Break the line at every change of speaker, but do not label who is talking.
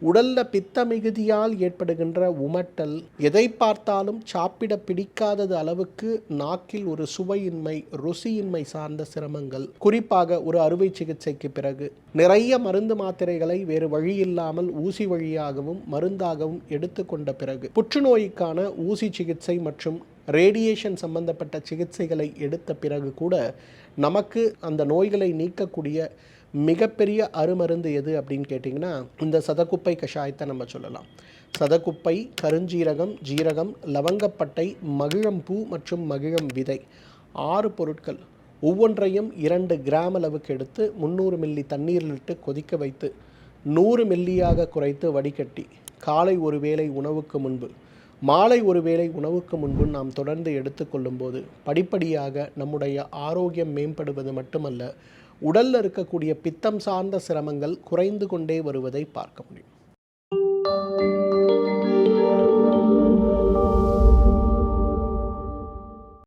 உடல்ல பித்த மிகுதியால் ஏற்படுகின்ற உமட்டல், எதை பார்த்தாலும் சாப்பிட பிடிக்காதது அளவுக்கு நாக்கில் ஒரு சுவையின்மை, ருசியின்மை சார்ந்த சிரமங்கள், குறிப்பாக ஒரு அறுவை சிகிச்சைக்கு பிறகு நிறைய மருந்து மாத்திரைகளை வேறு வழி இல்லாமல் ஊசி வழியாகவும் மருந்தாகவும் எடுத்துக்கொண்ட பிறகு புற்றுநோய்க்கான ஊசி சிகிச்சை மற்றும் ரேடியேஷன் சம்பந்தப்பட்ட சிகிச்சைகளை எடுத்த பிறகு கூட நமக்கு அந்த நோய்களை நீக்கக்கூடிய மிகப்பெரிய அருமருந்து எது அப்படின்னு கேட்டிங்கன்னா இந்த சதக்குப்பை கஷாயத்தை நம்ம சொல்லலாம். சதக்குப்பை, கருஞ்சீரகம், ஜீரகம், லவங்கப்பட்டை, மகிழம்பூ மற்றும் மகிழம் விதை, 6 பொருட்கள் ஒவ்வொன்றையும் 2 கிராம் அளவுக்கு எடுத்து 300 மில்லி தண்ணீரில் இட்டு கொதிக்க வைத்து 100 மில்லியாக குறைத்து வடிகட்டி காலை ஒரு வேளை உணவுக்கு முன்பு, மாலை ஒரு வேளை உணவுக்கு முன்பு நாம் தொடர்ந்து எடுத்துக்கொள்ளும் போது படிப்படியாக நம்முடைய ஆரோக்கியம் மேம்படுவது மட்டுமல்ல, உடலில் இருக்கக்கூடிய பித்தம் சார்ந்த சிரமங்கள் குறைந்து கொண்டே வருவதை பார்க்க முடியும்.